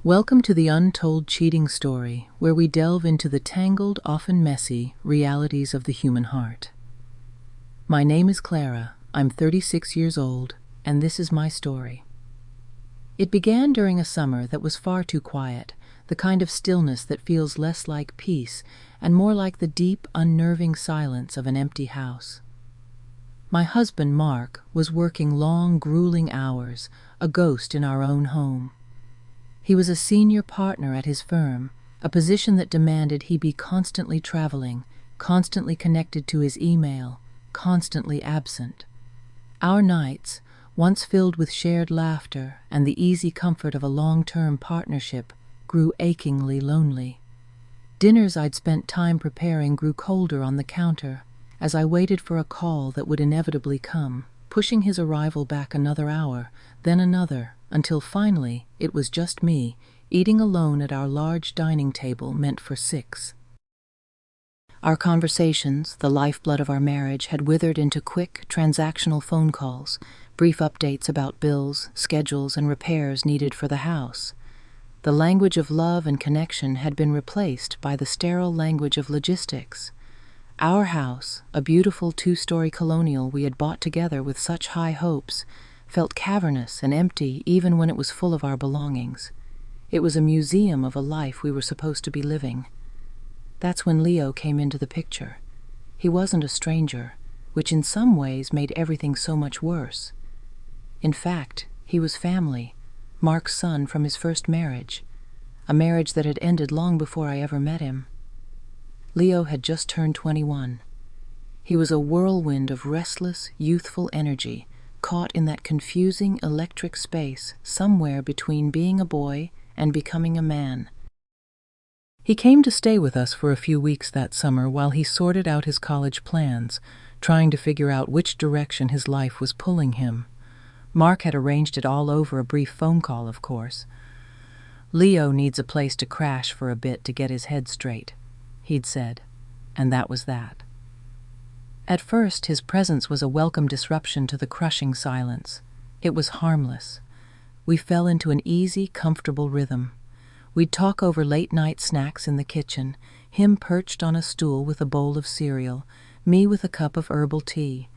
Welcome to the untold cheating story, where we delve into the tangled, often messy, realities of the human heart. My name is Clara, I'm 36 years old, and this is my story. It began during a summer that was far too quiet, the kind of stillness that feels less like peace and more like the deep, unnerving silence of an empty house. My husband, Mark, was working long, grueling hours, a ghost in our own home. He was a senior partner at his firm, a position that demanded he be constantly traveling, constantly connected to his email, constantly absent. Our nights, once filled with shared laughter and the easy comfort of a long-term partnership, grew achingly lonely. Dinners I'd spent time preparing grew colder on the counter as I waited for a call that would inevitably come, pushing his arrival back another hour, then another, until finally it was just me, eating alone at our large dining table meant for 6. Our conversations, the lifeblood of our marriage, had withered into quick, transactional phone calls, brief updates about bills, schedules, and repairs needed for the house. The language of love and connection had been replaced by the sterile language of logistics. Our house, a beautiful 2-story colonial we had bought together with such high hopes, felt cavernous and empty even when it was full of our belongings. It was a museum of a life we were supposed to be living. That's when Leo came into the picture. He wasn't a stranger, which in some ways made everything so much worse. In fact, he was family, Mark's son from his first marriage, a marriage that had ended long before I ever met him. Leo had just turned 21. He was a whirlwind of restless, youthful energy, caught in that confusing electric space somewhere between being a boy and becoming a man. He came to stay with us for a few weeks that summer while he sorted out his college plans, trying to figure out which direction his life was pulling him. Mark had arranged it all over a brief phone call, of course. Leo needs a place to crash for a bit to get his head straight, he'd said, and that was that. At first, his presence was a welcome disruption to the crushing silence. It was harmless. We fell into an easy, comfortable rhythm. We'd talk over late-night snacks in the kitchen, him perched on a stool with a bowl of cereal, me with a cup of herbal tea.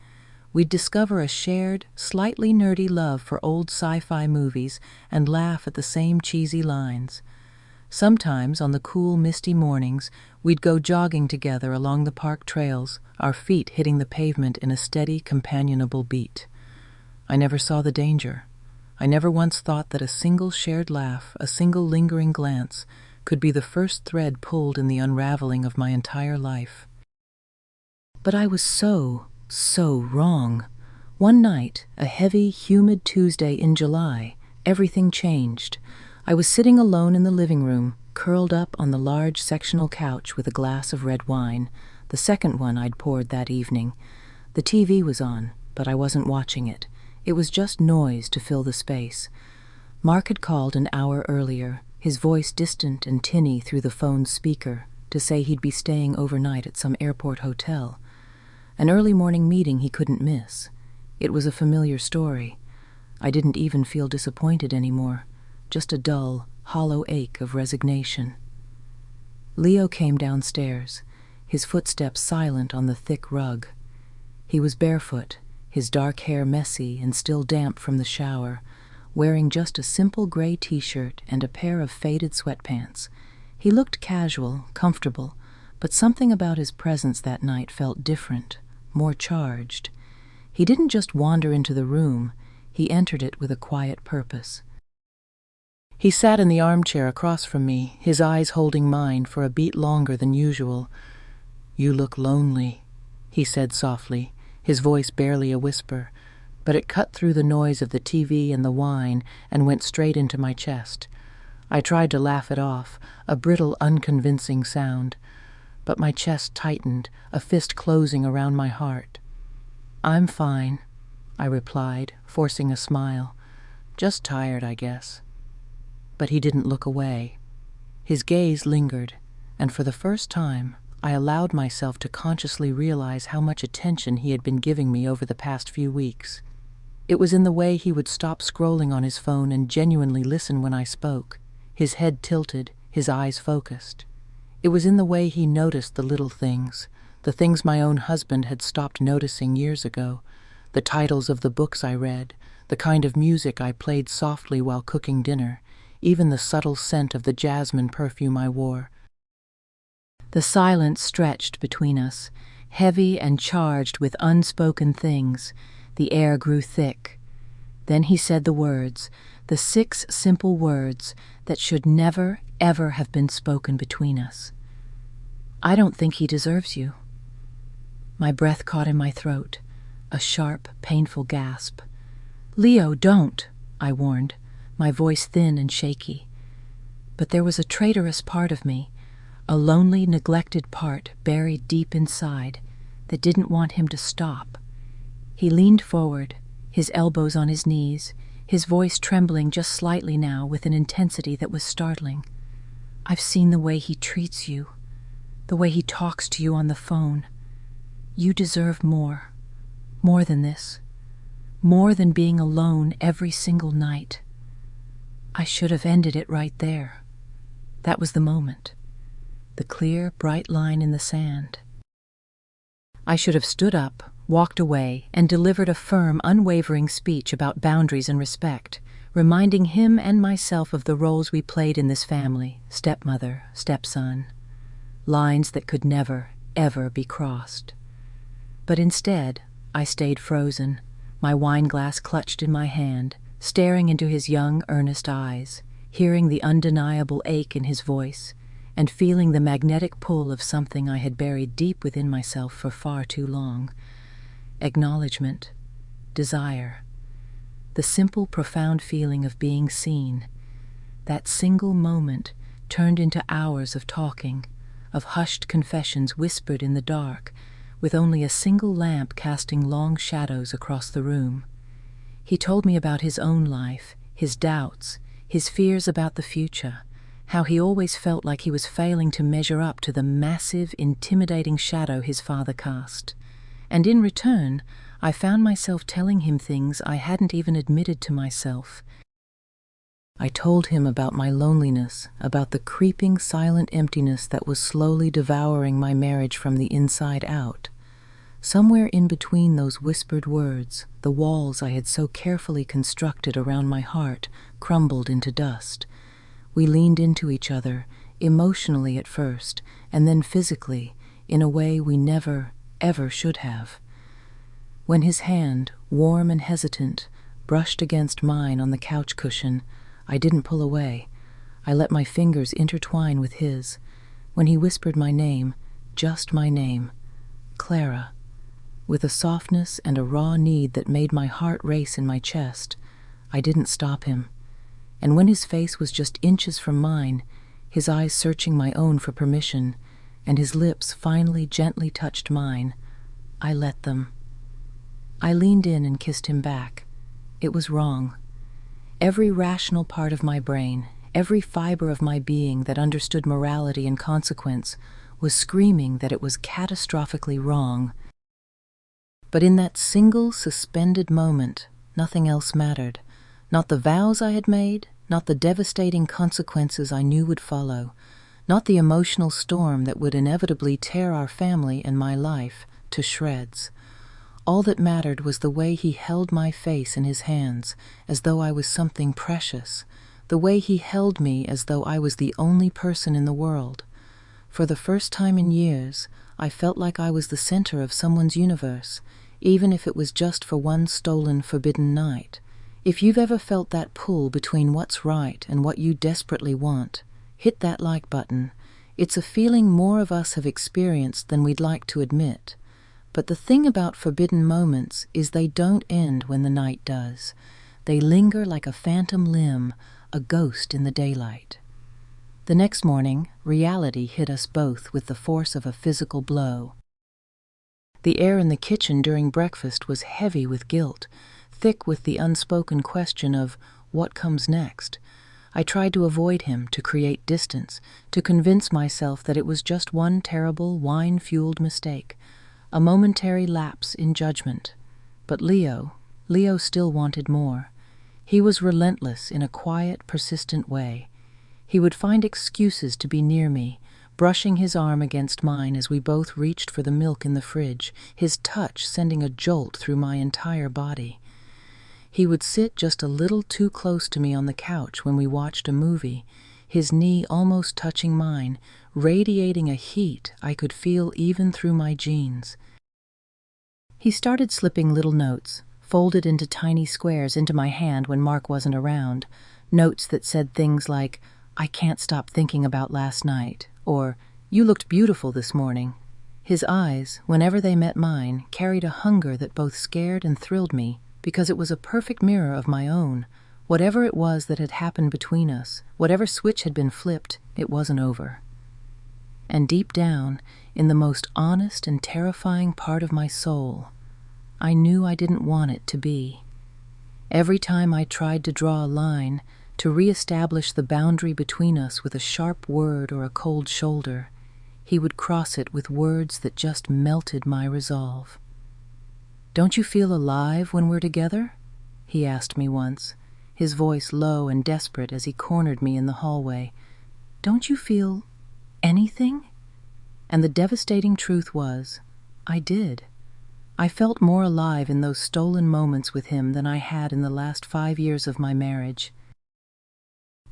We'd discover a shared, slightly nerdy love for old sci-fi movies and laugh at the same cheesy lines. Sometimes, on the cool, misty mornings, we'd go jogging together along the park trails, our feet hitting the pavement in a steady, companionable beat. I never saw the danger. I never once thought that a single shared laugh, a single lingering glance, could be the first thread pulled in the unraveling of my entire life. But I was so wrong. One night, a heavy, humid Tuesday in July, everything changed. I was sitting alone in the living room, curled up on the large sectional couch with a glass of red wine, the second one I'd poured that evening. The TV was on, but I wasn't watching it. It was just noise to fill the space. Mark had called an hour earlier, his voice distant and tinny through the phone's speaker, to say he'd be staying overnight at some airport hotel. An early morning meeting he couldn't miss. It was a familiar story. I didn't even feel disappointed anymore. Just a dull, hollow ache of resignation. Leo came downstairs, his footsteps silent on the thick rug. He was barefoot, his dark hair messy and still damp from the shower, wearing just a simple gray t-shirt and a pair of faded sweatpants. He looked casual, comfortable, but something about his presence that night felt different, more charged. He didn't just wander into the room, he entered it with a quiet purpose. He sat in the armchair across from me, his eyes holding mine for a beat longer than usual. "You look lonely," he said softly, his voice barely a whisper, but it cut through the noise of the TV and the wine and went straight into my chest. I tried to laugh it off, a brittle, unconvincing sound, but my chest tightened, a fist closing around my heart. "I'm fine," I replied, forcing a smile. "Just tired, I guess." But he didn't look away. His gaze lingered, and for the first time, I allowed myself to consciously realize how much attention he had been giving me over the past few weeks. It was in the way he would stop scrolling on his phone and genuinely listen when I spoke. his head tilted, his eyes focused. It was in the way he noticed the little things, the things my own husband had stopped noticing years ago, the titles of the books I read, the kind of music I played softly while cooking dinner, even the subtle scent of the jasmine perfume I wore. The silence stretched between us, heavy and charged with unspoken things. The air grew thick. Then he said the words, the 6 simple words that should never, ever have been spoken between us. I don't think he deserves you. My breath caught in my throat, a sharp, painful gasp. Leo, don't, I warned, my voice thin and shaky. But there was a traitorous part of me, a lonely, neglected part buried deep inside that didn't want him to stop. He leaned forward, his elbows on his knees, his voice trembling just slightly now with an intensity that was startling. I've seen the way he treats you, the way he talks to you on the phone. You deserve more than this, more than being alone every single night. I should have ended it right there. That was the moment, the clear, bright line in the sand. I should have stood up, walked away, and delivered a firm, unwavering speech about boundaries and respect, reminding him and myself of the roles we played in this family, stepmother, stepson, lines that could never, ever be crossed. But instead, I stayed frozen, my wine glass clutched in my hand, staring into his young, earnest eyes, hearing the undeniable ache in his voice, and feeling the magnetic pull of something I had buried deep within myself for far too long. Acknowledgement, desire, the simple, profound feeling of being seen. That single moment turned into hours of talking, of hushed confessions whispered in the dark, with only a single lamp casting long shadows across the room. He told me about his own life, his doubts, his fears about the future, how he always felt like he was failing to measure up to the massive, intimidating shadow his father cast. And in return, I found myself telling him things I hadn't even admitted to myself. I told him about my loneliness, about the creeping, silent emptiness that was slowly devouring my marriage from the inside out. Somewhere in between those whispered words, the walls I had so carefully constructed around my heart crumbled into dust. We leaned into each other, emotionally at first, and then physically, in a way we never, ever should have. When his hand, warm and hesitant, brushed against mine on the couch cushion, I didn't pull away. I let my fingers intertwine with his. When he whispered my name, just my name, Clara, with a softness and a raw need that made my heart race in my chest, I didn't stop him. And when his face was just inches from mine, his eyes searching my own for permission, and his lips finally gently touched mine, I let them. I leaned in and kissed him back. It was wrong. Every rational part of my brain, every fiber of my being that understood morality and consequence, was screaming that it was catastrophically wrong. But in that single, suspended moment, nothing else mattered. Not the vows I had made, not the devastating consequences I knew would follow, not the emotional storm that would inevitably tear our family and my life to shreds. All that mattered was the way he held my face in his hands, as though I was something precious, the way he held me as though I was the only person in the world. For the first time in years, I felt like I was the center of someone's universe, even if it was just for one stolen, forbidden night. If you've ever felt that pull between what's right and what you desperately want, hit that like button. It's a feeling more of us have experienced than we'd like to admit. But the thing about forbidden moments is they don't end when the night does. They linger like a phantom limb, a ghost in the daylight. The next morning, reality hit us both with the force of a physical blow. The air in the kitchen during breakfast was heavy with guilt, thick with the unspoken question of what comes next. I tried to avoid him, to create distance, to convince myself that it was just one terrible, wine-fueled mistake, a momentary lapse in judgment. But Leo still wanted more. He was relentless in a quiet, persistent way. He would find excuses to be near me, brushing his arm against mine as we both reached for the milk in the fridge, his touch sending a jolt through my entire body. He would sit just a little too close to me on the couch when we watched a movie, his knee almost touching mine, radiating a heat I could feel even through my jeans. He started slipping little notes, folded into tiny squares, into my hand when Mark wasn't around, notes that said things like, "I can't stop thinking about last night," or "You looked beautiful this morning." His eyes, whenever they met mine, carried a hunger that both scared and thrilled me, because it was a perfect mirror of my own. Whatever it was that had happened between us, whatever switch had been flipped, it wasn't over. And deep down, in the most honest and terrifying part of my soul, I knew I didn't want it to be. Every time I tried to draw a line, to re-establish the boundary between us with a sharp word or a cold shoulder, he would cross it with words that just melted my resolve. "Don't you feel alive when we're together?" he asked me once, his voice low and desperate as he cornered me in the hallway. "Don't you feel anything?" And the devastating truth was, I did. I felt more alive in those stolen moments with him than I had in the last 5 years of my marriage.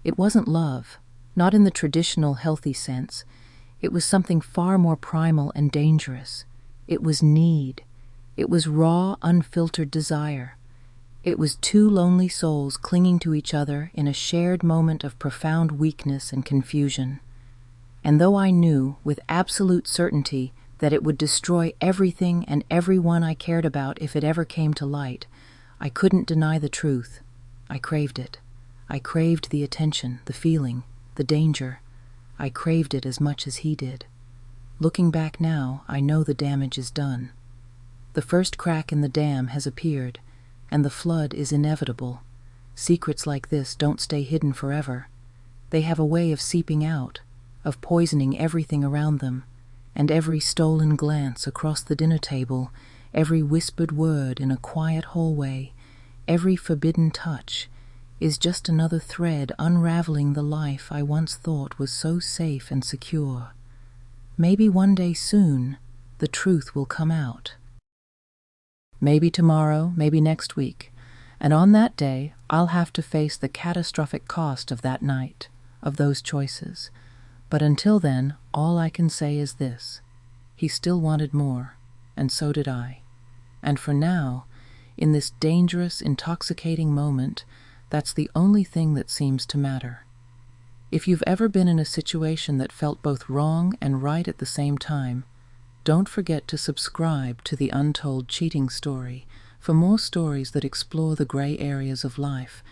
It wasn't love, not in the traditional healthy sense. It was something far more primal and dangerous. It was need. It was raw, unfiltered desire. It was two lonely souls clinging to each other in a shared moment of profound weakness and confusion. And though I knew, with absolute certainty, that it would destroy everything and everyone I cared about if it ever came to light, I couldn't deny the truth. I craved it. I craved the attention, the feeling, the danger. I craved it as much as he did. Looking back now, I know the damage is done. The first crack in the dam has appeared, and the flood is inevitable. Secrets like this don't stay hidden forever. They have a way of seeping out, of poisoning everything around them, and every stolen glance across the dinner table, every whispered word in a quiet hallway, every forbidden touch, is just another thread unraveling the life I once thought was so safe and secure. Maybe one day soon, the truth will come out. Maybe tomorrow, maybe next week, and on that day, I'll have to face the catastrophic cost of that night, of those choices. But until then, all I can say is this: he still wanted more, and so did I. And for now, in this dangerous, intoxicating moment, that's the only thing that seems to matter. If you've ever been in a situation that felt both wrong and right at the same time, don't forget to subscribe to the Untold Cheating Story for more stories that explore the gray areas of life.